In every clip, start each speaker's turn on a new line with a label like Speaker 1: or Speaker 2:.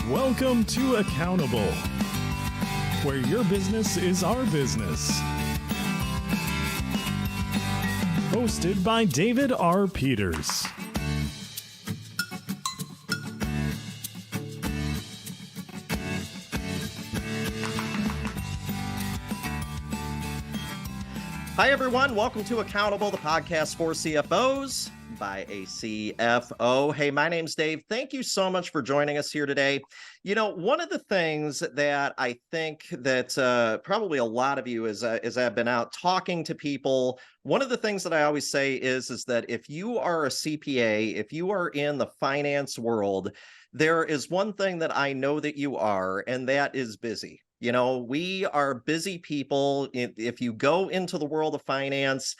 Speaker 1: Welcome to Accountable, where your business is our business. Hosted by David R. Peters.
Speaker 2: Hi, everyone. Welcome to Accountable, the podcast for CFOs by a CFO. Hey, my name's Dave. Thank you so much for joining us here today. You know, one of the things that I think that probably a lot of you, as I've been out talking to people, one of the things that I always say is that if you are a CPA, if you are in the finance world, there is one thing that I know that you are, and that is busy. You know, we are busy people. If you go into the world of finance,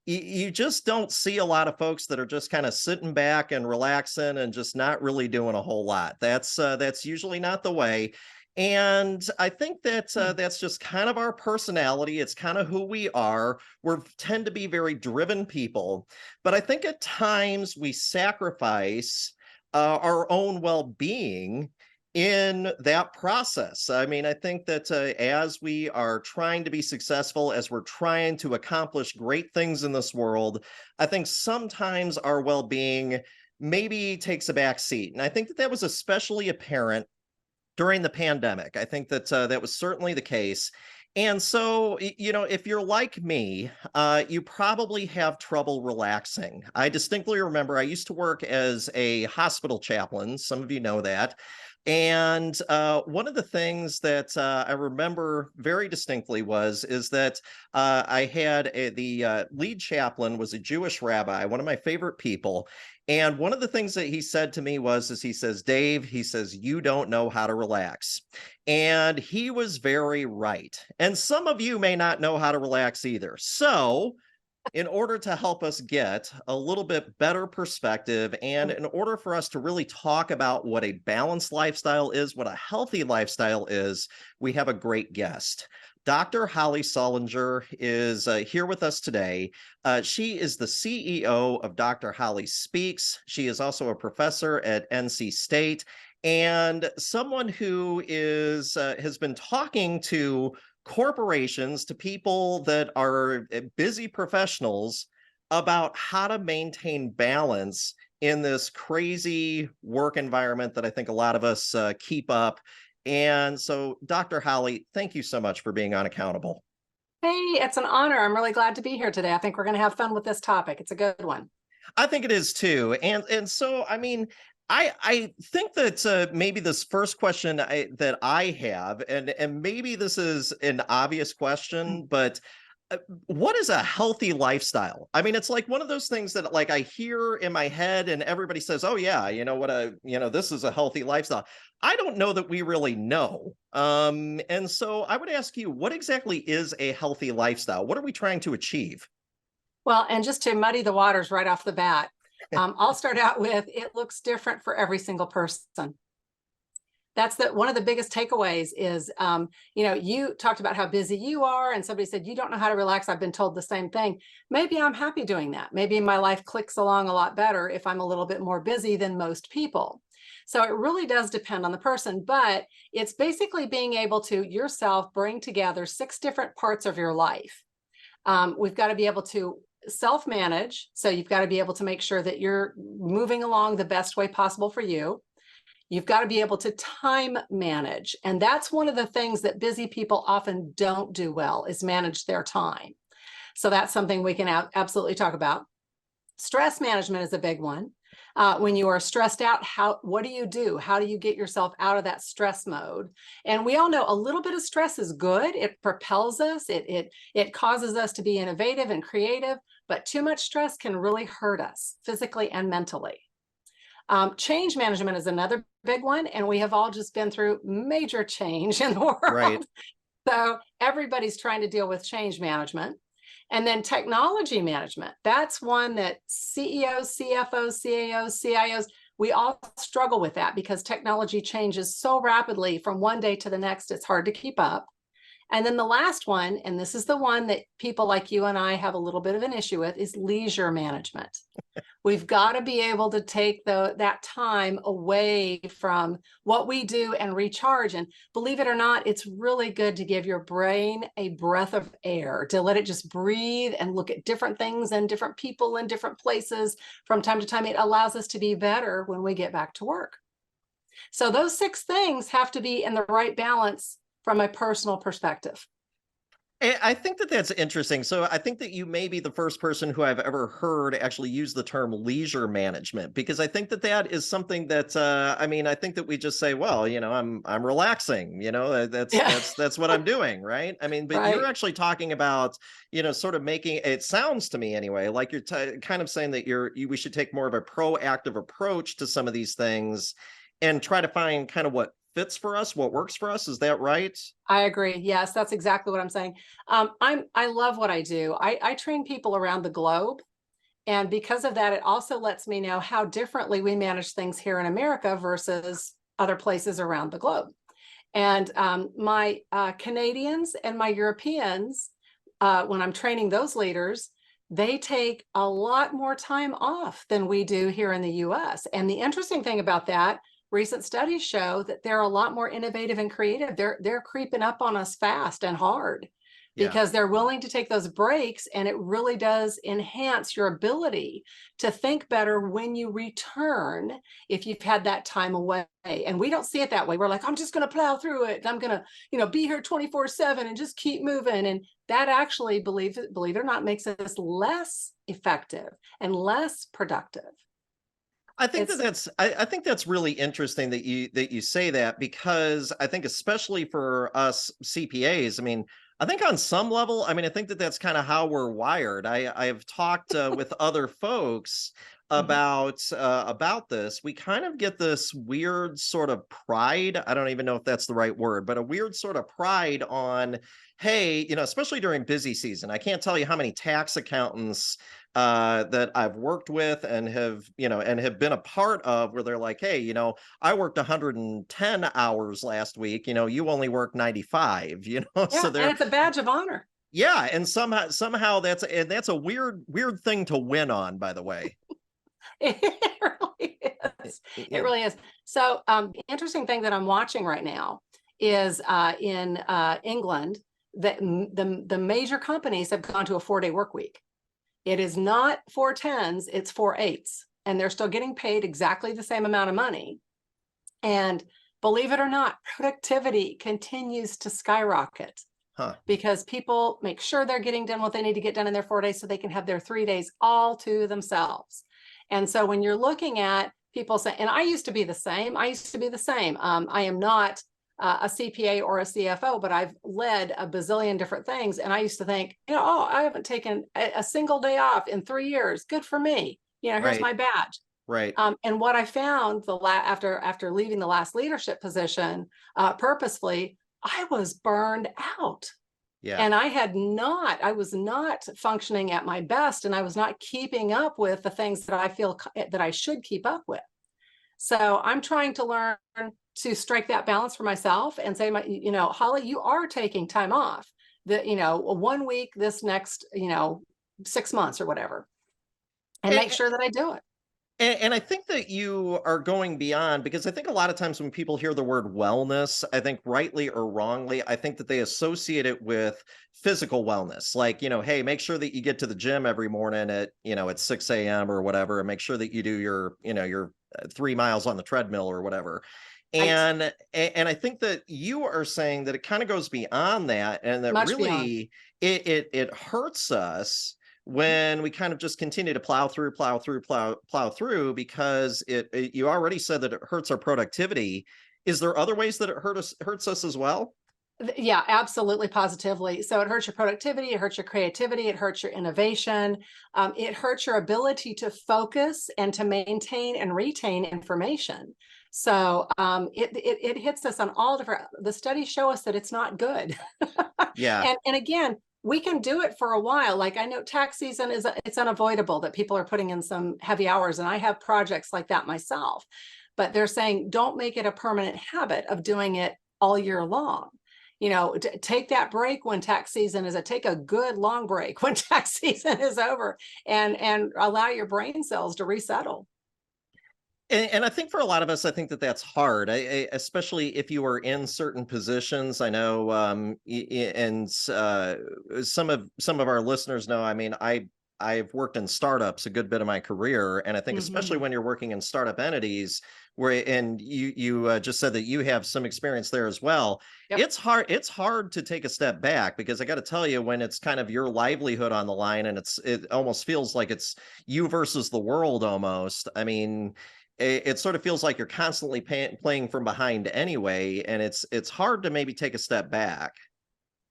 Speaker 2: you just don't see a lot of folks that are just kind of sitting back and relaxing and just not really doing a whole lot. That's usually not the way. And I think that that's just kind of our personality. It's kind of who we are. We tend to be very driven people. But I think at times we sacrifice our own well-being in that process. I mean, I think that as we are trying to be successful, as we're trying to accomplish great things in this world, I think sometimes our well-being maybe takes a back seat. And I think that was especially apparent during the pandemic. I think that that was certainly the case. And so, you know, if you're like me, you probably have trouble relaxing. I distinctly remember I used to work as a hospital chaplain. Some of you know that. And one of the things that I remember very distinctly is that I had the lead chaplain was a Jewish rabbi, one of my favorite people. And one of the things that he said to me he says, Dave, he says, you don't know how to relax. And he was very right. And some of you may not know how to relax either. So in order to help us get a little bit better perspective, and in order for us to really talk about what a balanced lifestyle is, what a healthy lifestyle is, we have a great guest. Dr. Holly Sullenger is here with us today. She is the CEO of Dr. Holly Speaks. She is also a professor at NC State and someone who has been talking to corporations, to people that are busy professionals, about how to maintain balance in this crazy work environment that I think a lot of us keep up. And so, Dr. Holly, thank you so much for being on Accountable.
Speaker 3: Hey, it's an honor. I'm really glad to be here today. I think we're going to have fun with this topic. It's a good one.
Speaker 2: I think it is too. And so, I mean, I think that maybe this first question that I have, and maybe this is an obvious question, but what is a healthy lifestyle? I mean, it's like one of those things that like I hear in my head and everybody says, oh yeah, you know this is a healthy lifestyle. I don't know that we really know. And so I would ask you, what exactly is a healthy lifestyle? What are we trying to achieve?
Speaker 3: Well, and just to muddy the waters right off the bat, I'll start out with, it looks different for every single person. That's one of the biggest takeaways is, you talked about how busy you are, and somebody said, you don't know how to relax. I've been told the same thing. Maybe I'm happy doing that. Maybe my life clicks along a lot better if I'm a little bit more busy than most people. So it really does depend on the person, but it's basically being able to yourself bring together 6 different parts of your life. We've got to be able to self-manage. So you've got to be able to make sure that you're moving along the best way possible for you. You've got to be able to time manage. And that's one of the things that busy people often don't do well, is manage their time. So that's something we can absolutely talk about. Stress management is a big one. When you are stressed out, what do you do? How do you get yourself out of that stress mode? And we all know a little bit of stress is good. It propels us. It causes us to be innovative and creative, but too much stress can really hurt us physically and mentally. Change management is another big one. And we have all just been through major change in the world.
Speaker 2: Right.
Speaker 3: So everybody's trying to deal with change management. And then technology management, that's one that CEOs, CFOs, CAOs, CIOs, we all struggle with that because technology changes so rapidly from one day to the next, it's hard to keep up. And then the last one, and this is the one that people like you and I have a little bit of an issue with, is leisure management, We've got to be able to take that time away from what we do and recharge. And believe it or not, it's really good to give your brain a breath of air, to let it just breathe and look at different things and different people in different places from time to time. It allows us to be better when we get back to work. So those 6 things have to be in the right balance from a personal perspective.
Speaker 2: I think that that's interesting. So I think that you may be the first person who I've ever heard actually use the term leisure management, because I think that that is something that I mean, I think that we just say, well, I'm relaxing, that's what I'm doing, right? I mean, but you're
Speaker 3: Right.
Speaker 2: actually talking about, sort of making it sounds to me anyway, like you're kind of saying that we should take more of a proactive approach to some of these things and try to find kind of what fits for us, what works for us. Is that right?
Speaker 3: I agree. Yes, that's exactly what I'm saying. I love what I do. I train people around the globe. And because of that, it also lets me know how differently we manage things here in America versus other places around the globe. And my Canadians and my Europeans, when I'm training those leaders, they take a lot more time off than we do here in the US. And the interesting thing about that, recent studies show that they're a lot more innovative and creative. They're creeping up on us fast and hard
Speaker 2: Yeah.
Speaker 3: because they're willing to take those breaks, and it really does enhance your ability to think better when you return if you've had that time away. And we don't see it that way. We're like, I'm just going to plow through it. I'm going to, be here 24/7 and just keep moving. And that actually, believe it or not, makes us less effective and less productive.
Speaker 2: I think I think that's really interesting that you say that, because I think especially for us CPAs, I mean, I think on some level, I mean, I think that that's kind of how we're wired. I've talked with other folks about this. We kind of get this weird sort of pride. I don't even know if that's the right word, but a weird sort of pride on, hey, especially during busy season. I can't tell you how many tax accountants that I've worked with and have been a part of, where they're like, hey, I worked 110 hours last week, you only work 95, so
Speaker 3: Yeah, and it's a badge of honor.
Speaker 2: yeah, and somehow that's a weird thing to win on, by the way.
Speaker 3: It really is. It
Speaker 2: Yeah.
Speaker 3: really is. So the interesting thing that I'm watching right now is in England, that the major companies have gone to a 4-day work week. It is not 4 10s, it's 4 8s. And they're still getting paid exactly the same amount of money. And believe it or not, productivity continues to skyrocket.
Speaker 2: Huh.
Speaker 3: Because people make sure they're getting done what they need to get done in their 4 days so they can have their 3 days all to themselves. And so when you're looking at people say, and I used to be the same, I am not a CPA or a CFO, but I've led a bazillion different things. And I used to think, I haven't taken a single day off in 3 years. Good for me. Here's
Speaker 2: Right.
Speaker 3: my badge.
Speaker 2: Right.
Speaker 3: And what I found after leaving the last leadership position purposefully, I was burned out.
Speaker 2: Yeah.
Speaker 3: And I was not functioning at my best, and I was not keeping up with the things that I feel that I should keep up with. So I'm trying to learn to strike that balance for myself and say, Holly, you are taking time off, 1 week, this next, 6 months or whatever, and make sure that I do it.
Speaker 2: And I think that you are going beyond, because I think a lot of times when people hear the word wellness, I think rightly or wrongly, I think that they associate it with physical wellness. Like, hey, make sure that you get to the gym every morning at 6 a.m. or whatever, and make sure that you do your 3 miles on the treadmill or whatever. And I think that you are saying that it kind of goes beyond that, and that
Speaker 3: Much
Speaker 2: really it hurts us when we kind of just continue to plow through, because you already said that it hurts our productivity. Is there other ways that it hurts us as well?
Speaker 3: Yeah, absolutely, positively. So it hurts your productivity, it hurts your creativity, it hurts your innovation, it hurts your ability to focus and to maintain and retain information. So it hits us on all different. The studies show us that it's not good.
Speaker 2: Yeah.
Speaker 3: And again, we can do it for a while. Like, I know tax season it's unavoidable that people are putting in some heavy hours, and I have projects like that myself. But they're saying don't make it a permanent habit of doing it all year long. take that break when tax season is, take a good long break when tax season is over, and allow your brain cells to resettle.
Speaker 2: And I think for a lot of us, I think that that's hard, especially if you are in certain positions. I know, and some of our listeners know. I mean, I've worked in startups a good bit of my career, and I think especially when you're working in startup entities, and you just said that you have some experience there as well.
Speaker 3: Yep.
Speaker 2: It's hard to take a step back, because I got to tell you, when it's kind of your livelihood on the line, and it almost feels like it's you versus the world almost. I mean, it sort of feels like you're constantly playing from behind anyway, and it's hard to maybe take a step back.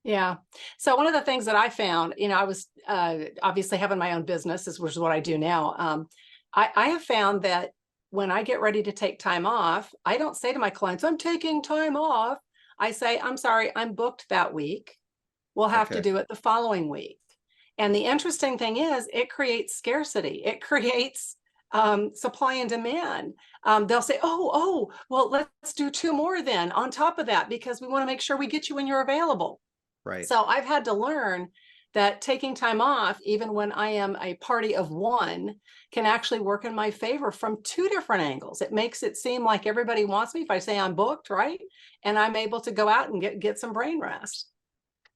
Speaker 3: Yeah. So one of the things that I found, I was obviously having my own business, which is what I do now. I have found that when I get ready to take time off, I don't say to my clients, I'm taking time off. I say, I'm sorry, I'm booked that week. We'll have to do it the following week. And the interesting thing is, it creates scarcity. It creates supply and demand. They'll say, oh, well, let's do 2 more then on top of that, because we want to make sure we get you when you're available.
Speaker 2: Right.
Speaker 3: So I've had to learn that taking time off, even when I am a party of one, can actually work in my favor from 2 different angles. It makes it seem like everybody wants me if I say I'm booked, right? And I'm able to go out and get some brain rest.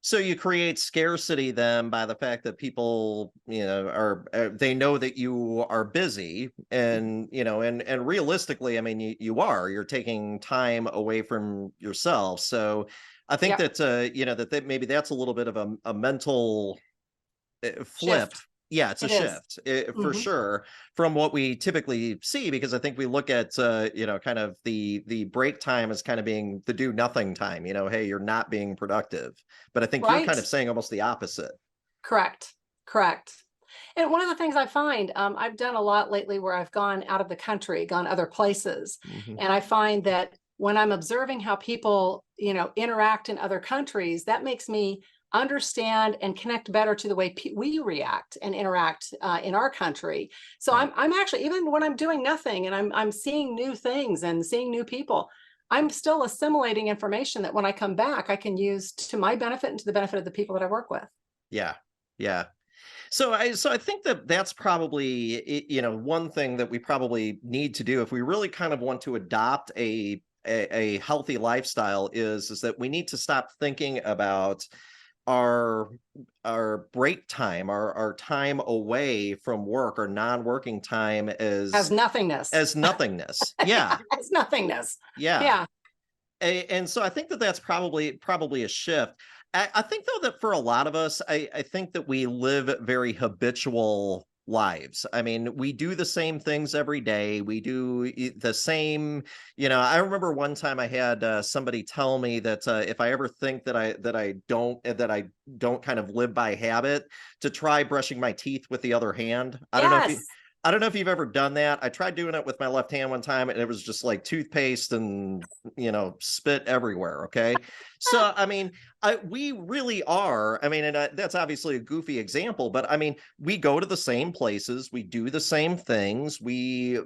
Speaker 2: So you create scarcity then by the fact that people, they know that you are busy, and, and realistically, I mean, you're taking time away from yourself. So I think that, that maybe that's a little bit of a mental flip.
Speaker 3: Shift.
Speaker 2: Yeah, it's a shift for sure from what we typically see, because I think we look at, kind of the break time as kind of being the do nothing time, hey, you're not being productive. But I think you're kind of saying almost the opposite.
Speaker 3: Correct. And one of the things I find, I've done a lot lately where I've gone out of the country, gone other places. And I find that when I'm observing how people, interact in other countries, that makes me understand and connect better to the way we react and interact in our country. So I'm actually, even when I'm doing nothing and I'm seeing new things and seeing new people, I'm still assimilating information that when I come back, I can use to my benefit and to the benefit of the people that I work with.
Speaker 2: Yeah. So I think that that's probably, one thing that we probably need to do if we really kind of want to adopt a healthy lifestyle is that we need to stop thinking about our break time, our time away from work, or non-working time
Speaker 3: as nothingness.
Speaker 2: Yeah.
Speaker 3: As nothingness.
Speaker 2: Yeah. And so I think that that's probably a shift. I think, though, that for a lot of us, I think that we live very habitual lives. I mean, we do the same things every day. We do the same, I remember one time I had somebody tell me that if I ever think that I don't kind of live by habit, to try brushing my teeth with the other hand. I don't know if you've ever done that. I tried doing it with my left hand one time, and it was just like toothpaste and, spit everywhere. Okay. So, I mean, we really are. I mean, and that's obviously a goofy example, but I mean, we go to the same places, we do the same things, we,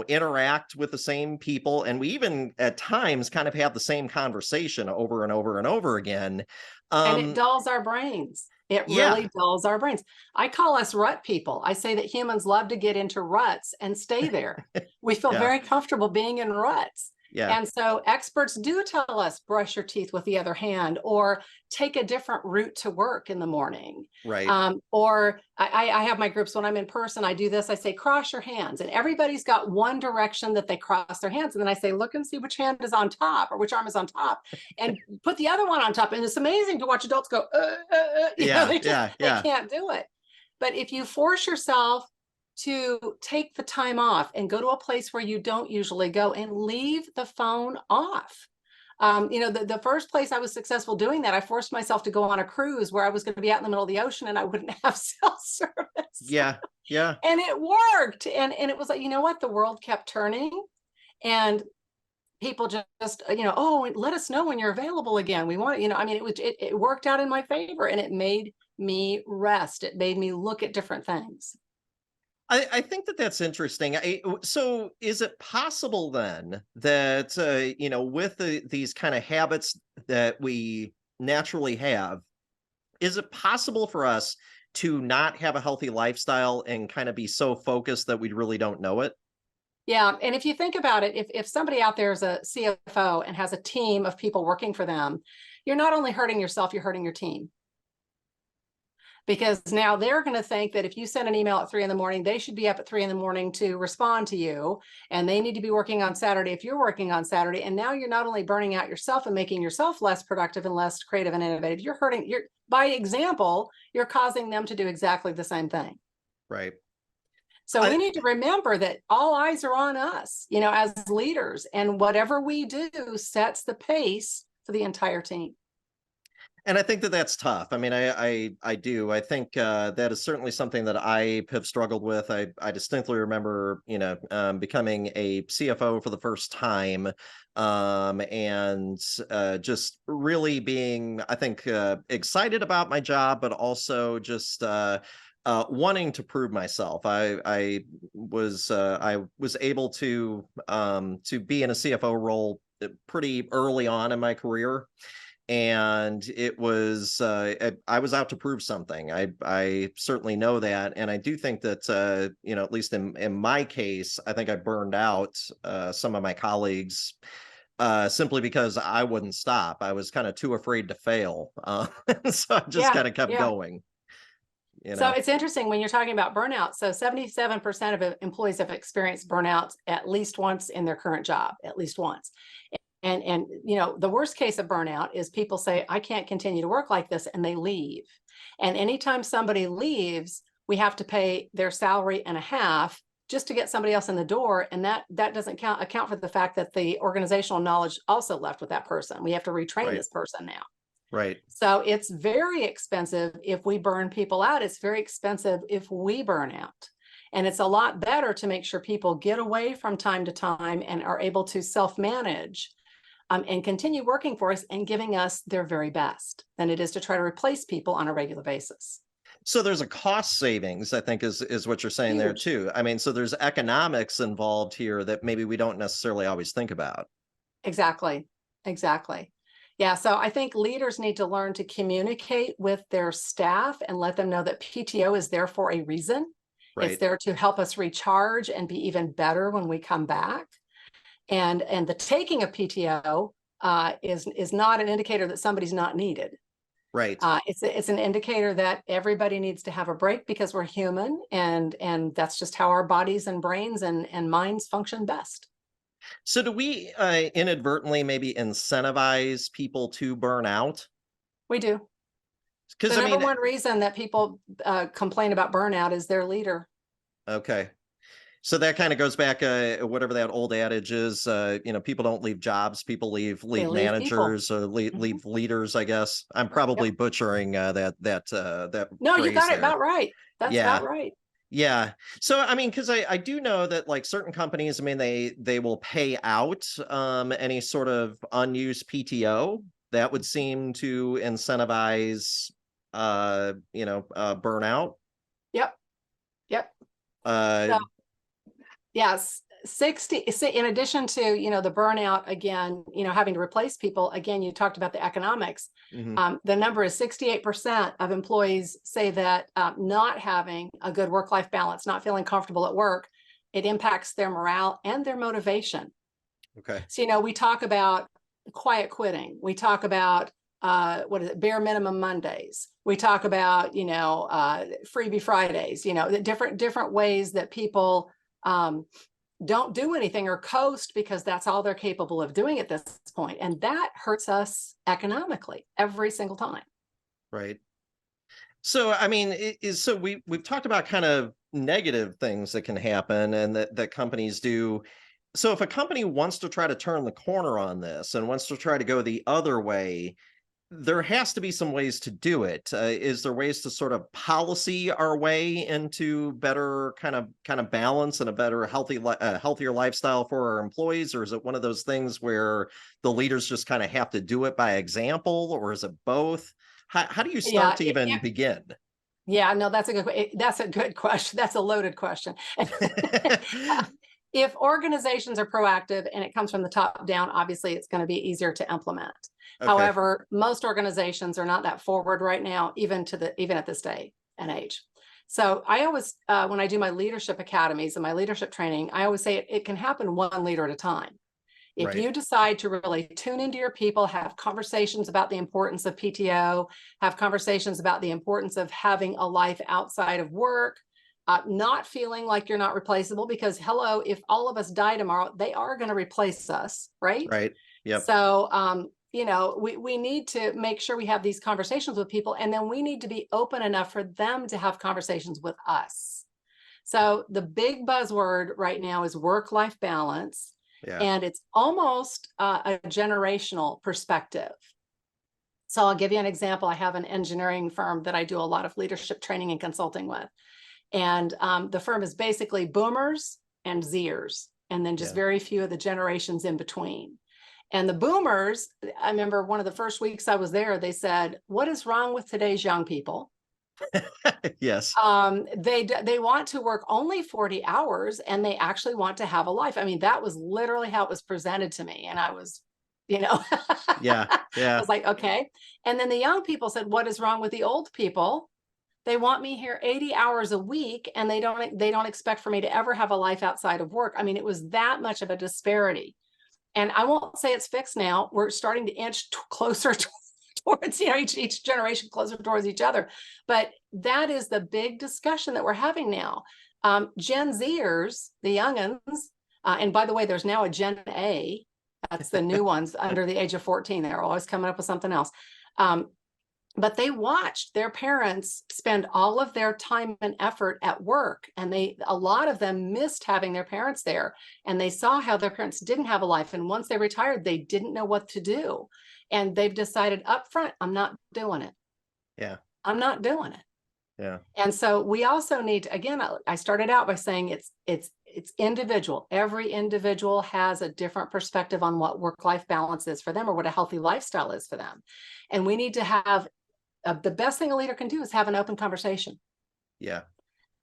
Speaker 2: interact with the same people, and we even at times kind of have the same conversation over and over and over again.
Speaker 3: And it dulls our brains. It really dulls our brains. I call us rut people. I say that humans love to get into ruts and stay there. We feel very comfortable being in ruts.
Speaker 2: Yeah.
Speaker 3: And so experts do tell us brush your teeth with the other hand, or take a different route to work in the morning.
Speaker 2: Right.
Speaker 3: Or I have my groups when I'm in person, I do this, I say, cross your hands, and everybody's got one direction that they cross their hands. And then I say, look and see which hand is on top, or which arm is on top, and put the other one on top. And it's amazing to watch adults go, they can't do it. But if you force yourself to take the time off and go to a place where you don't usually go and leave the phone off. The first place I was successful doing that, I forced myself to go on a cruise where I was going to be out in the middle of the ocean and I wouldn't have cell service.
Speaker 2: Yeah.
Speaker 3: And it worked. And it was like, the world kept turning, and people just, let us know when you're available again. We want, it worked out in my favor, and it made me rest. It made me look at different things.
Speaker 2: I think that that's interesting. So is it possible then that, with these kind of habits that we naturally have, is it possible for us to not have a healthy lifestyle and kind of be so focused that we really don't know it?
Speaker 3: Yeah. And if you think about it, if somebody out there is a CFO and has a team of people working for them, you're not only hurting yourself, you're hurting your team. Because now they're going to think that if you send an email at 3 a.m, they should be up at 3 a.m to respond to you. And they need to be working on Saturday if you're working on Saturday. And now you're not only burning out yourself and making yourself less productive and less creative and innovative, by example, you're causing them to do exactly the same thing.
Speaker 2: Right.
Speaker 3: So we need to remember that all eyes are on us, as leaders, and whatever we do sets the pace for the entire team.
Speaker 2: And I think that that's tough. I mean, I do. I think that is certainly something that I have struggled with. I distinctly remember, becoming a CFO for the first time, and just really being, I think, excited about my job, but also just wanting to prove myself. I was able to be in a CFO role pretty early on in my career. And it was, I was out to prove something. I certainly know that. And I do think that, at least in my case, I think I burned out some of my colleagues simply because I wouldn't stop. I was kind of too afraid to fail. So I just kind of kept going.
Speaker 3: So it's interesting when you're talking about burnout. So 77% of employees have experienced burnout at least once in their current job, at least once. And the worst case of burnout is people say, I can't continue to work like this, and they leave. And anytime somebody leaves, we have to pay their salary and a half just to get somebody else in the door. And that doesn't account for the fact that the organizational knowledge also left with that person. We have to retrain this person now.
Speaker 2: Right.
Speaker 3: So it's very expensive if we burn people out. It's very expensive if we burn out. And it's a lot better to make sure people get away from time to time and are able to self-manage and continue working for us and giving us their very best than it is to try to replace people on a regular basis.
Speaker 2: So there's a cost savings, I think, is what you're saying there too. I mean, so there's economics involved here that maybe we don't necessarily always think about.
Speaker 3: Exactly. Yeah. So I think leaders need to learn to communicate with their staff and let them know that PTO is there for a reason. Right. It's there to help us recharge and be even better when we come back. And the taking of PTO is not an indicator that somebody's not needed.
Speaker 2: Right.
Speaker 3: It's an indicator that everybody needs to have a break because we're human, and that's just how our bodies and brains and minds function best.
Speaker 2: So do we inadvertently maybe incentivize people to burn out?
Speaker 3: We do. Because the number one reason that people complain about burnout is their leader.
Speaker 2: Okay. So that kind of goes back, whatever that old adage is, people don't leave jobs, people leave managers or leave leaders, I guess. I'm probably butchering that.
Speaker 3: No, you got it about right. That's about right.
Speaker 2: Yeah. So, I mean, because I do know that like certain companies, I mean, they will pay out any sort of unused PTO that would seem to incentivize, burnout.
Speaker 3: Yep. Yes, 60, in addition to, the burnout, again, having to replace people, again, you talked about the economics. Mm-hmm. The number is 68% of employees say that not having a good work-life balance, not feeling comfortable at work, it impacts their morale and their motivation.
Speaker 2: Okay.
Speaker 3: So, we talk about quiet quitting. We talk about bare minimum Mondays. We talk about, freebie Fridays, the different ways that people don't do anything or coast because that's all they're capable of doing at this point. And that hurts us economically every single time.
Speaker 2: Right. So, I mean, we've talked about kind of negative things that can happen and that companies do. So if a company wants to try to turn the corner on this and wants to try to go the other way, there has to be some ways to do it. Is there ways to sort of policy our way into better kind of balance and a better healthier lifestyle for our employees? Or is it one of those things where the leaders just kind of have to do it by example, or is it both? How do you start to even begin?
Speaker 3: Yeah, no, that's a good question. That's a loaded question. If organizations are proactive and it comes from the top down, obviously it's going to be easier to implement.
Speaker 2: Okay.
Speaker 3: However, most organizations are not that forward right now, even at this day and age. So I always, when I do my leadership academies and my leadership training, I always say it can happen one leader at a time. If
Speaker 2: Right.
Speaker 3: you decide to really tune into your people, have conversations about the importance of PTO, have conversations about the importance of having a life outside of work, not feeling like you're not replaceable, because hello, if all of us die tomorrow, they are going to replace us, right?
Speaker 2: Right. Yep.
Speaker 3: So, we need to make sure we have these conversations with people, and then we need to be open enough for them to have conversations with us. So the big buzzword right now is work-life balance.
Speaker 2: Yeah.
Speaker 3: And it's almost a generational perspective. So I'll give you an example. I have an engineering firm that I do a lot of leadership training and consulting with. And the firm is basically boomers and Zers, and then just very few of the generations in between. And the boomers, I remember one of the first weeks I was there, they said, "What is wrong with today's young people?"
Speaker 2: Yes.
Speaker 3: They want to work only 40 hours and they actually want to have a life. I mean, that was literally how it was presented to me. And I was,
Speaker 2: Yeah.
Speaker 3: I
Speaker 2: Yeah.
Speaker 3: was like, okay. And then the young people said, "What is wrong with the old people? They want me here 80 hours a week and they don't expect for me to ever have a life outside of work." I mean, it was that much of a disparity. And I won't say it's fixed now. We're starting to inch closer towards, each generation closer towards each other. But that is the big discussion that we're having now. Gen Zers, the youngins, and by the way, there's now a Gen A. That's the new ones under the age of 14. They're always coming up with something else. But they watched their parents spend all of their time and effort at work. And a lot of them missed having their parents there. And they saw how their parents didn't have a life. And once they retired, they didn't know what to do. And they've decided up front, I'm not doing it.
Speaker 2: Yeah.
Speaker 3: I'm not doing it.
Speaker 2: Yeah.
Speaker 3: And so we also need to, again, I started out by saying it's individual. Every individual has a different perspective on what work-life balance is for them or what a healthy lifestyle is for them. And we need to have the best thing a leader can do is have an open conversation.
Speaker 2: Yeah.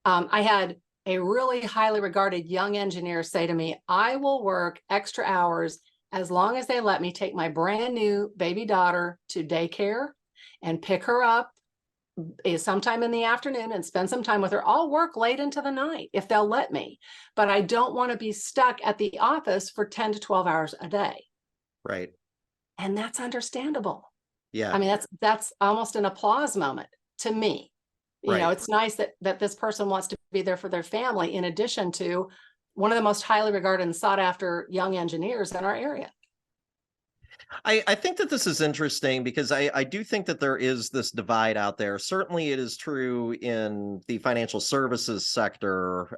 Speaker 3: I had a really highly regarded young engineer say to me, "I will work extra hours as long as they let me take my brand new baby daughter to daycare and pick her up sometime in the afternoon and spend some time with her. I'll work late into the night if they'll let me, but I don't want to be stuck at the office for 10 to 12 hours a day."
Speaker 2: Right.
Speaker 3: And that's understandable.
Speaker 2: Yeah.
Speaker 3: I mean, that's almost an applause moment to me.
Speaker 2: Right.
Speaker 3: It's nice that this person wants to be there for their family, in addition to one of the most highly regarded and sought after young engineers in our area.
Speaker 2: I think that this is interesting because I do think that there is this divide out there. Certainly it is true in the financial services sector.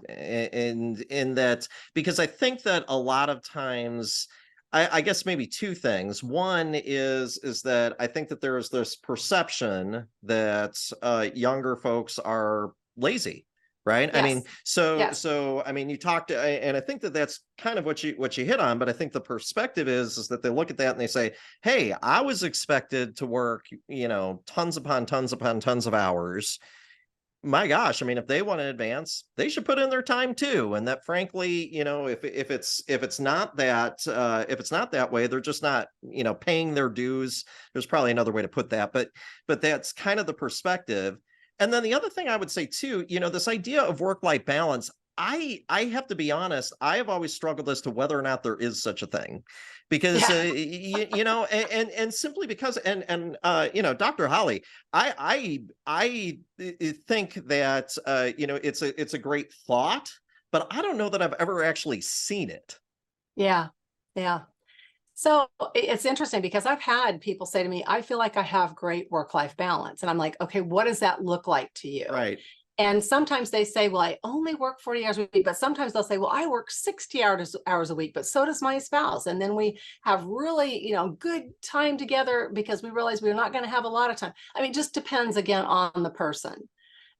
Speaker 2: In that, because I think that a lot of times, I guess maybe two things. One is that I think that there is this perception that younger folks are lazy. Right.
Speaker 3: Yes.
Speaker 2: I mean,
Speaker 3: Yes.
Speaker 2: so I mean, you talked, and I think that that's kind of what you hit on. But I think the perspective is that they look at that and they say, "Hey, I was expected to work, tons upon tons upon tons of hours. My gosh, I mean, if they want to advance, they should put in their time too." And that, frankly, if it's not that way, they're just not, paying their dues. There's probably another way to put that, but that's kind of the perspective. And then the other thing I would say too, this idea of work-life balance, I have to be honest, I have always struggled as to whether or not there is such a thing, because and simply because Dr. Holly, I think that it's a great thought, but I don't know that I've ever actually seen it.
Speaker 3: Yeah. Yeah. So it's interesting because I've had people say to me, "I feel like I have great work-life balance." And I'm like, "Okay, what does that look like to you?"
Speaker 2: Right.
Speaker 3: And sometimes they say, "Well, I only work 40 hours a week." But sometimes they'll say, "Well, I work 60 hours a week, but so does my spouse." And then we have really, good time together because we realize we're not going to have a lot of time. I mean, it just depends again on the person.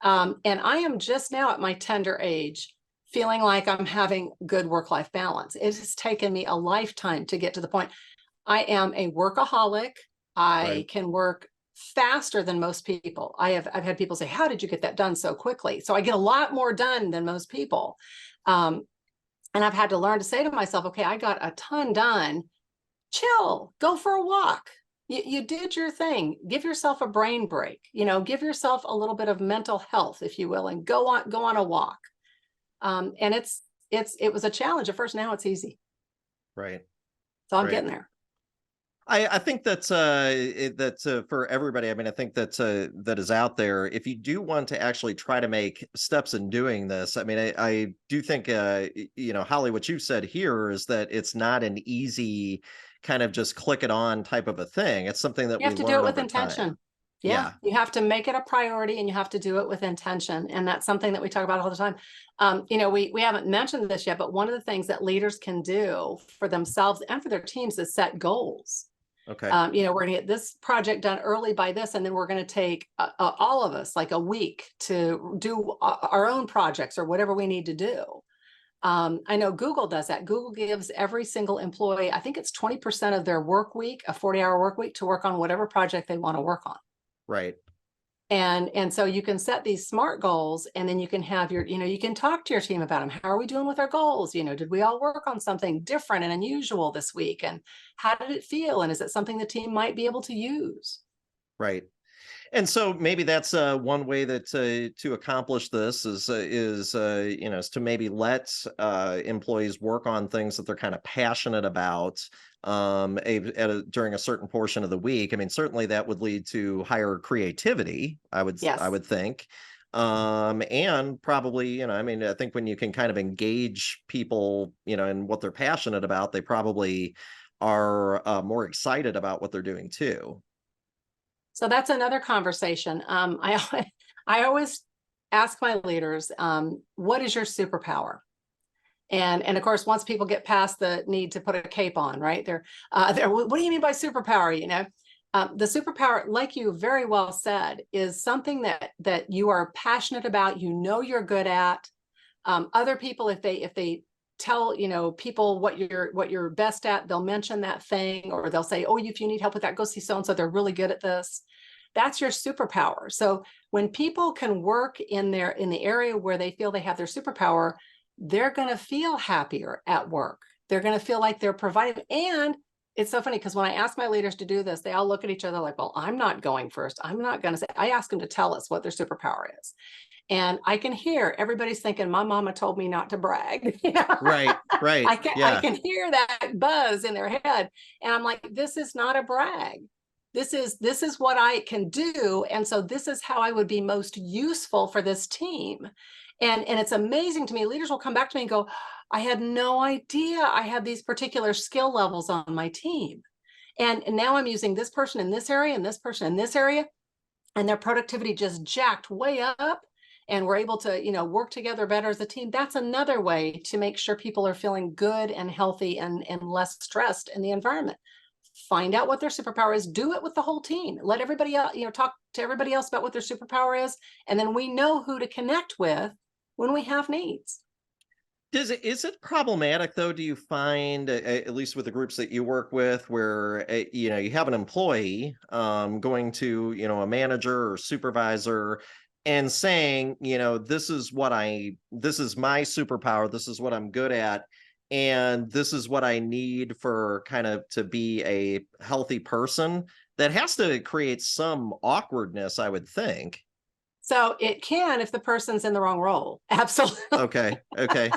Speaker 3: And I am just now at my tender age feeling like I'm having good work-life balance. It has taken me a lifetime to get to the point. I am a workaholic. I
Speaker 2: Right.
Speaker 3: can work faster than most people. I've had people say, "How did you get that done so quickly?" So I get a lot more done than most people. And I've had to learn to say to myself, okay, I got a ton done. Chill, go for a walk. You did your thing. Give yourself a brain break, give yourself a little bit of mental health, if you will, and go on a walk. And it was a challenge at first. Now it's easy.
Speaker 2: Right.
Speaker 3: So I'm
Speaker 2: Right.
Speaker 3: getting there.
Speaker 2: I think that's for everybody. I mean, I think that is out there. If you do want to actually try to make steps in doing this, I mean, I do think Holly, what you said here is that it's not an easy kind of just click it on type of a thing. It's something that
Speaker 3: You have
Speaker 2: we
Speaker 3: to do
Speaker 2: learn
Speaker 3: it with
Speaker 2: over
Speaker 3: intention.
Speaker 2: time.
Speaker 3: Yeah, you have to make it a priority, and you have to do it with intention. And that's something that we talk about all the time. We haven't mentioned this yet, but one of the things that leaders can do for themselves and for their teams is set goals.
Speaker 2: Okay.
Speaker 3: We're going to get this project done early by this, and then we're going to take all of us like a week to do our own projects or whatever we need to do. I know Google does that. Google gives every single employee, I think it's 20% of their work week, a 40-hour work week, to work on whatever project they want to work on.
Speaker 2: Right.
Speaker 3: And so you can set these SMART goals, and then you can have you can talk to your team about them. How are we doing with our goals? Did we all work on something different and unusual this week? And how did it feel? And is it something the team might be able to use?
Speaker 2: Right. And so maybe that's one way that to accomplish this is to maybe let employees work on things that they're kind of passionate about during a certain portion of the week. I mean, certainly that would lead to higher creativity, I would think. And probably, I mean, I think when you can kind of engage people, in what they're passionate about, they probably are more excited about what they're doing too.
Speaker 3: So that's another conversation. I always ask my leaders, what is your superpower? And of course, once people get past the need to put a cape on, right? They're what do you mean by superpower? The superpower, like you very well said, is something that you are passionate about, you're good at. Other people, if they tell people what you're best at, they'll mention that thing, or they'll say, oh, if you need help with that, go see so and so, they're really good at this. That's your superpower. So when people can work in the area where they feel they have their superpower, they're going to feel happier at work. They're going to feel like they're providing. And it's so funny because when I ask my leaders to do this, they all look at each other like, well, I'm not going first. I'm not going to say. I ask them to tell us what their superpower is. And I can hear everybody's thinking, my mama told me not to brag.
Speaker 2: Right.
Speaker 3: I can hear that buzz in their head. And I'm like, this is not a brag. This is what I can do. And so this is how I would be most useful for this team. And it's amazing to me. Leaders will come back to me and go, I had no idea I had these particular skill levels on my team. And now I'm using this person in this area and this person in this area. And their productivity just jacked way up. And we're able to, work together better as a team. That's another way to make sure people are feeling good and healthy and less stressed in the environment. Find out what their superpower is. Do it with the whole team. Let everybody else, talk to everybody else about what their superpower is. And then we know who to connect with when we have needs.
Speaker 2: Is it problematic though? Do you find, at least with the groups that you work with, where you have an employee going to a manager or supervisor and saying, this is my superpower, this is what I'm good at, and this is what I need for kind of to be a healthy person? That has to create some awkwardness, I would think.
Speaker 3: So it can if the person's in the wrong role. Absolutely.
Speaker 2: Okay.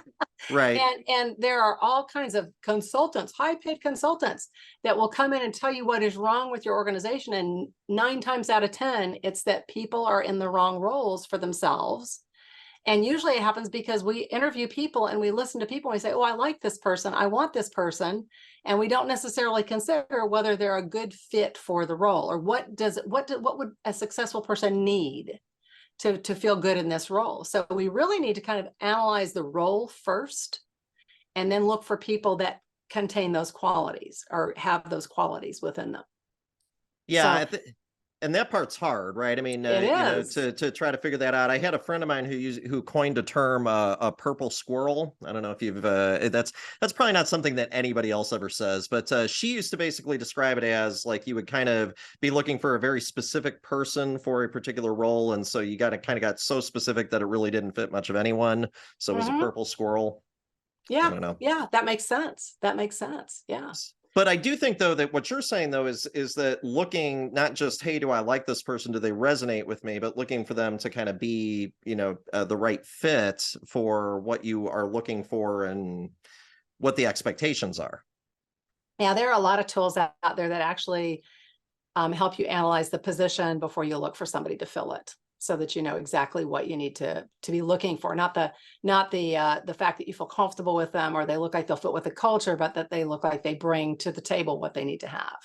Speaker 2: Right.
Speaker 3: And there are all kinds of consultants, high-paid consultants, that will come in and tell you what is wrong with your organization. And 9 times out of 10, it's that people are in the wrong roles for themselves. And usually it happens because we interview people and we listen to people and we say, oh, I like this person, I want this person. And we don't necessarily consider whether they're a good fit for the role, or what would a successful person need to feel good in this role. So we really need to kind of analyze the role first, and then look for people that contain those qualities or have those qualities within them.
Speaker 2: Yeah. And that part's hard, right? I mean,
Speaker 3: it is.
Speaker 2: To try to figure that out. I had a friend of mine who coined a term, a purple squirrel. I don't know if you've that's probably not something that anybody else ever says, but she used to basically describe it as like you would kind of be looking for a very specific person for a particular role, and so you got so specific that it really didn't fit much of anyone. So it was a purple squirrel. I
Speaker 3: Yeah.
Speaker 2: don't know.
Speaker 3: Yeah. That makes sense. That makes sense. Yeah.
Speaker 2: But I do think, though, that what you're saying, though, is that looking not just, hey, do I like this person? Do they resonate with me? But looking for them to kind of be, the right fit for what you are looking for and what the expectations are.
Speaker 3: Yeah. There are a lot of tools out there that actually help you analyze the position before you look for somebody to fill it, so that you know exactly what you need to be looking for. Not the fact that you feel comfortable with them or they look like they'll fit with the culture, but that they look like they bring to the table what they need to have.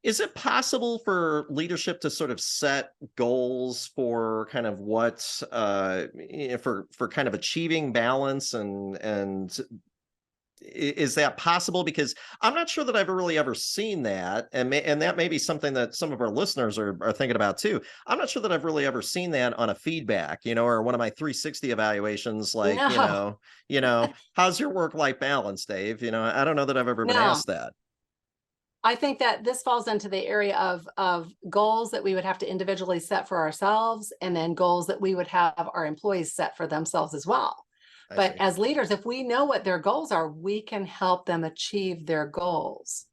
Speaker 2: Is it possible for leadership to sort of set goals for kind of what for kind of achieving balance and is that possible? Because I'm not sure that I've really ever seen that, and that may be something that some of our listeners are thinking about too. I'm not sure that I've really ever seen that on a feedback, or one of my 360 evaluations, like,
Speaker 3: No,
Speaker 2: how's your work-life balance, Dave? I don't know that I've ever been
Speaker 3: no.
Speaker 2: asked that.
Speaker 3: I think that this falls into the area of goals that we would have to individually set for ourselves, and then goals that we would have our employees set for themselves as well.
Speaker 2: I
Speaker 3: But
Speaker 2: see.
Speaker 3: as leaders, if we know what their goals are, we can help them achieve their goals.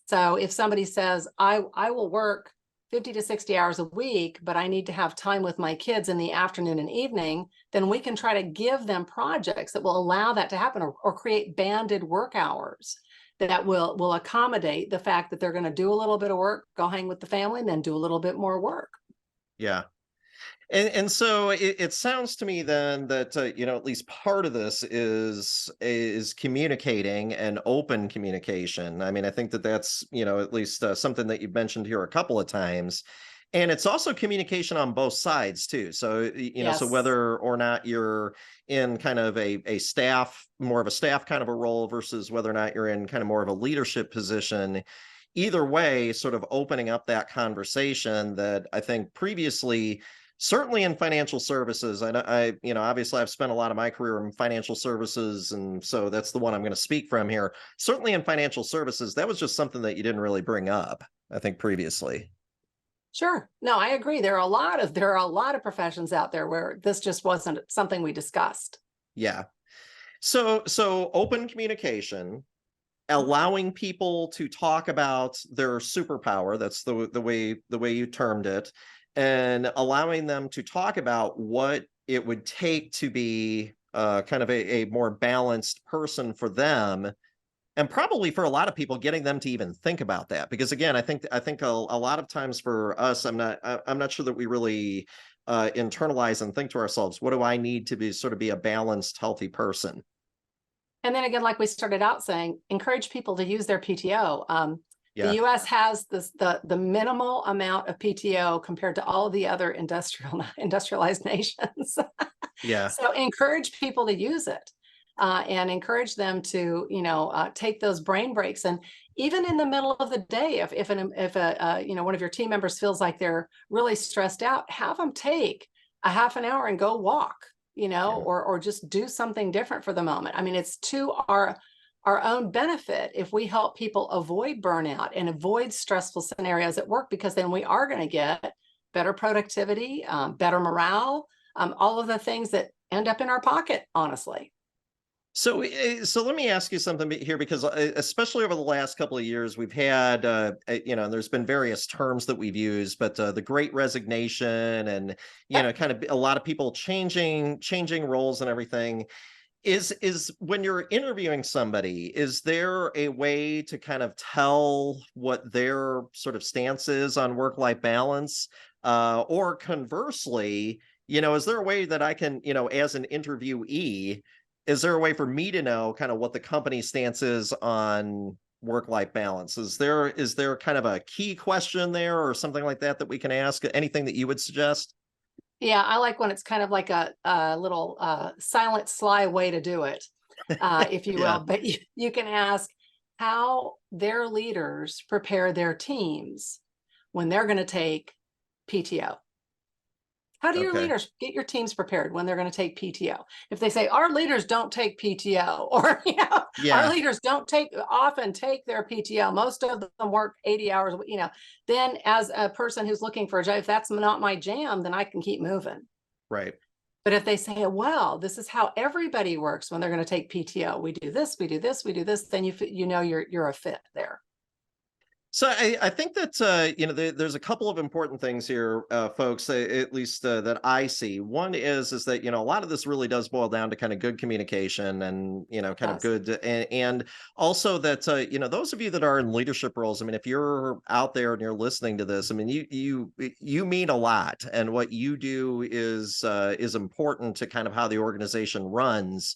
Speaker 3: So if somebody says, I will work 50 to 60 hours a week, but I need to have time with my kids in the afternoon and evening, then we can try to give them projects that will allow that to happen, or create banded work hours that will accommodate the fact that they're going to do a little bit of work, go hang with the family, and then do a little bit more work.
Speaker 2: Yeah. And so it sounds to me then that at least part of this is communicating and open communication. I mean, I think that that's at least something that you've mentioned here a couple of times, and it's also communication on both sides too. So so
Speaker 3: Yes.
Speaker 2: whether or not you're in kind of a staff, more of a staff kind of a role, versus whether or not you're in kind of more of a leadership position, either way, sort of opening up that conversation that I think previously, certainly in financial services, obviously I've spent a lot of my career in financial services, and so that's the one I'm going to speak from here. Certainly in financial services, that was just something that you didn't really bring up, I think, previously.
Speaker 3: Sure. No, I agree. There are a lot of professions out there where this just wasn't something we discussed.
Speaker 2: Yeah. So open communication, allowing people to talk about their superpower, that's the way you termed it, and allowing them to talk about what it would take to be kind of a more balanced person for them, and probably for a lot of people, getting them to even think about that. Because again, I think a lot of times for us, I'm not sure that we really internalize and think to ourselves, what do I need to be sort of be a balanced, healthy person?
Speaker 3: And then again, like we started out saying, encourage people to use their PTO. The
Speaker 2: Yeah.
Speaker 3: U.S. has the minimal amount of PTO compared to all of the other industrialized nations.
Speaker 2: Yeah.
Speaker 3: So encourage people to use it, and encourage them to take those brain breaks. And even in the middle of the day, if one of your team members feels like they're really stressed out, have them take a half an hour and go walk.
Speaker 2: Yeah.
Speaker 3: Or just do something different for the moment. I mean, it's to our own benefit if we help people avoid burnout and avoid stressful scenarios at work, because then we are going to get better productivity, better morale, all of the things that end up in our pocket, honestly.
Speaker 2: So let me ask you something here, because especially over the last couple of years, we've had, and there's been various terms that we've used, but the Great Resignation, and
Speaker 3: Yep.
Speaker 2: kind of a lot of people changing roles and everything. Is when you're interviewing somebody, is there a way to kind of tell what their sort of stance is on work-life balance, or conversely, is there a way that I can, as an interviewee, is there a way for me to know kind of what the company stance is on work-life balance? Is there kind of a key question there or something like that that we can ask? Anything that you would suggest?
Speaker 3: Yeah, I like when it's kind of like a little silent, sly way to do it, if you
Speaker 2: Yeah.
Speaker 3: will. But you can ask how their leaders prepare their teams when they're going to take PTO. How do your
Speaker 2: Okay.
Speaker 3: leaders get your teams prepared when they're going to take PTO? If they say our leaders don't take PTO, or our
Speaker 2: Yeah.
Speaker 3: leaders don't often take their PTO, most of them work 80 hours, then as a person who's looking for a job, if that's not my jam, then I can keep moving.
Speaker 2: Right.
Speaker 3: But if they say, well, this is how everybody works when they're going to take PTO, we do this, we do this, we do this, then you know you're a fit there.
Speaker 2: So I think that there's a couple of important things here, folks, at least that I see. One is that a lot of this really does boil down to kind of good communication and kind of
Speaker 3: Yes.
Speaker 2: good and also that those of you that are in leadership roles. I mean, if you're out there and you're listening to this, I mean, you mean a lot, and what you do is important to kind of how the organization runs.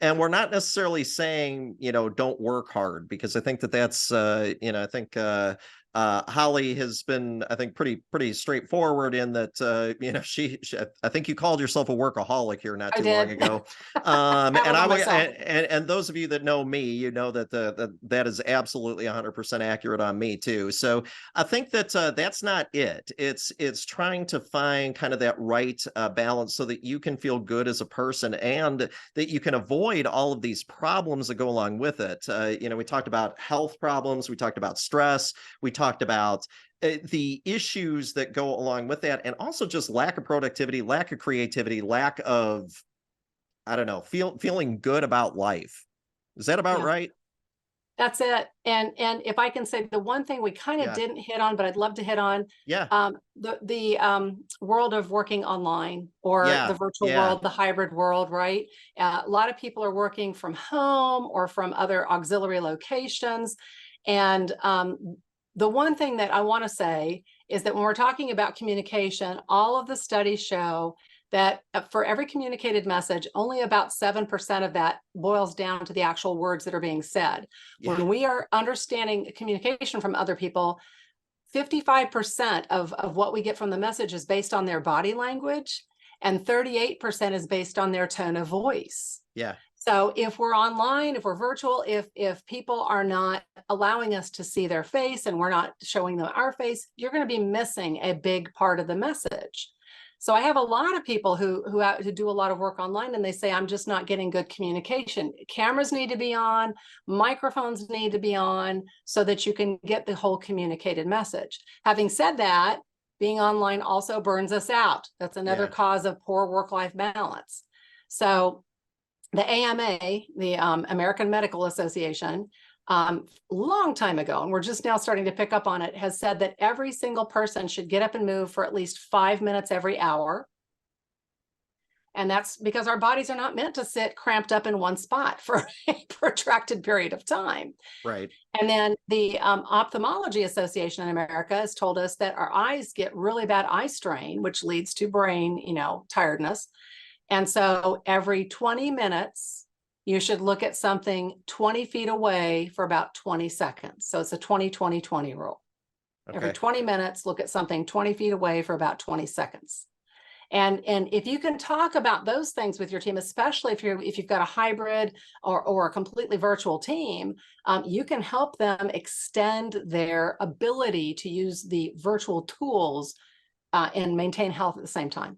Speaker 2: And we're not necessarily saying, don't work hard, because I think that that's, I think Holly has been, I think, pretty straightforward in that, she, I think you called yourself a workaholic here not too long ago. And I would, and those of you that know me, you know that that is absolutely 100% accurate on me too. So I think that that's not it. It's trying to find kind of that right balance so that you can feel good as a person and that you can avoid all of these problems that go along with it. We talked about health problems, we talked about stress, we talked about the issues that go along with that, and also just lack of productivity, lack of creativity, lack of, I don't know, feeling good about life. Is that about right?
Speaker 3: That's it. And if I can say the one thing we kind of didn't hit on, but I'd love to hit on, the world of working online, or the virtual world, the hybrid world, right? A lot of people are working from home or from other auxiliary locations. And the one thing that I want to say is that when we're talking about communication, all of the studies show that for every communicated message, only about 7% of that boils down to the actual words that are being said. Yeah. When we are understanding communication from other people, 55% of what we get from the message is based on their body language, and 38% is based on their tone of voice.
Speaker 2: Yeah.
Speaker 3: So if we're online, if we're virtual, if people are not allowing us to see their face and we're not showing them our face, you're going to be missing a big part of the message. So I have a lot of people who do a lot of work online, and they say, I'm just not getting good communication. Cameras need to be on, microphones need to be on, so that you can get the whole communicated message. Having said that, being online also burns us out. That's another cause of poor work-life balance. So the AMA, the American Medical Association, long time ago, and we're just now starting to pick up on it, has said that every single person should get up and move for at least 5 minutes every hour. And that's because our bodies are not meant to sit cramped up in one spot for a protracted period of time.
Speaker 2: Right.
Speaker 3: And then the Ophthalmology Association in America has told us that our eyes get really bad eye strain, which leads to brain, tiredness. And so every 20 minutes, you should look at something 20 feet away for about 20 seconds. So it's a 20-20-20 rule. Okay. Every 20 minutes, look at something 20 feet away for about 20 seconds. And if you can talk about those things with your team, especially if you've got a hybrid or a completely virtual team, you can help them extend their ability to use the virtual tools and maintain health at the same time.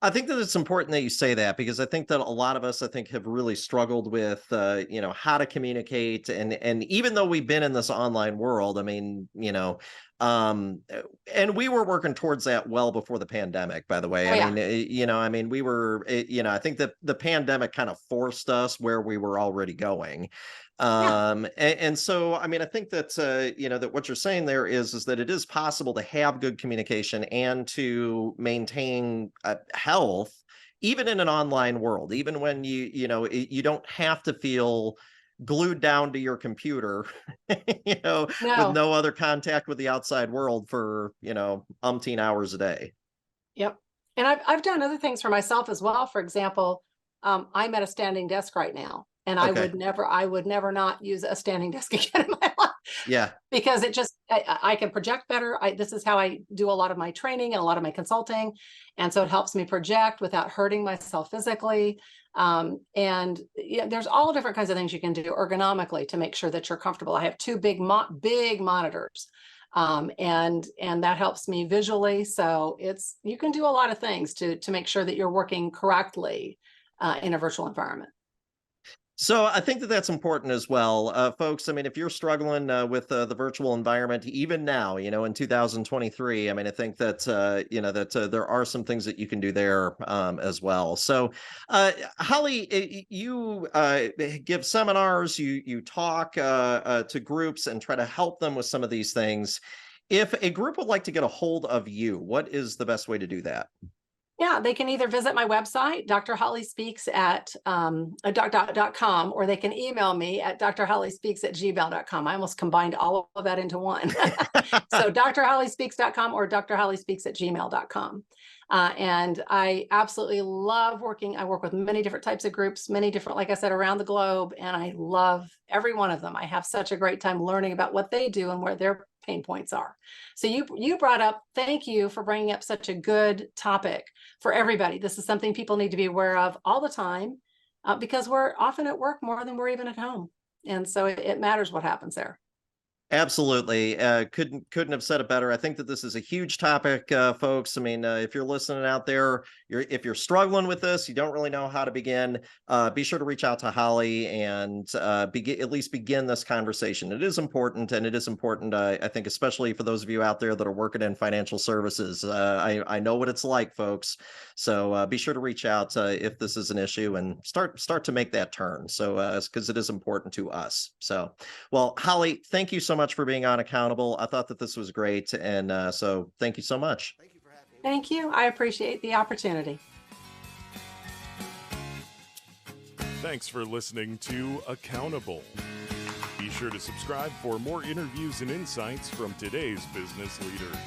Speaker 2: I think that it's important that you say that, because I think that a lot of us, have really struggled with, how to communicate. And even though we've been in this online world, I mean, and we were working towards that well before the pandemic, by the way. We were, I think that the pandemic kind of forced us where we were already going. And so, I think that, that what you're saying there is that it is possible to have good communication and to maintain health, even in an online world, even when you don't have to feel glued down to your computer, with no other contact with the outside world for, umpteen hours a day.
Speaker 3: Yep. And I've done other things for myself as well. For example, I'm at a standing desk right now. And I would never not use a standing desk again in my life.
Speaker 2: Yeah.
Speaker 3: Because it just, I can project better. This is how I do a lot of my training and a lot of my consulting. And so it helps me project without hurting myself physically. There's all different kinds of things you can do ergonomically to make sure that you're comfortable. I have two big monitors. And that helps me visually. So you can do a lot of things to make sure that you're working correctly in a virtual environment.
Speaker 2: So I think that that's important as well, folks. I mean, if you're struggling with the virtual environment, even now, in 2023, I mean, I think that there are some things that you can do there as well. So, Holly, you give seminars, you talk to groups and try to help them with some of these things. If a group would like to get a hold of you, what is the best way to do that?
Speaker 3: Yeah, they can either visit my website, drhollyspeaks at .com, or they can email me at drhollyspeaks@gmail.com. I almost combined all of that into one. So drhollyspeaks.com or drhollyspeaks@gmail.com. And I absolutely love working. I work with many different types of groups, many different, like I said, around the globe, and I love every one of them. I have such a great time learning about what they do and where their pain points are. So you brought up, thank you for bringing up such a good topic for everybody. This is something people need to be aware of all the time because we're often at work more than we're even at home. And so it matters what happens there.
Speaker 2: Absolutely. Couldn't have said it better. I think that this is a huge topic, folks. I mean, if you're listening out there, if you're struggling with this, you don't really know how to begin, be sure to reach out to Holly and at least begin this conversation. It is important, and it is important, I think, especially for those of you out there that are working in financial services. I know what it's like, folks. So be sure to reach out if this is an issue and start to make that turn. So because it is important to us. So, well, Holly, thank you so much for being on Accountable. I thought that this was great. And so thank you so much.
Speaker 3: Thank you. I appreciate the opportunity.
Speaker 1: Thanks for listening to Accountable. Be sure to subscribe for more interviews and insights from today's business leaders.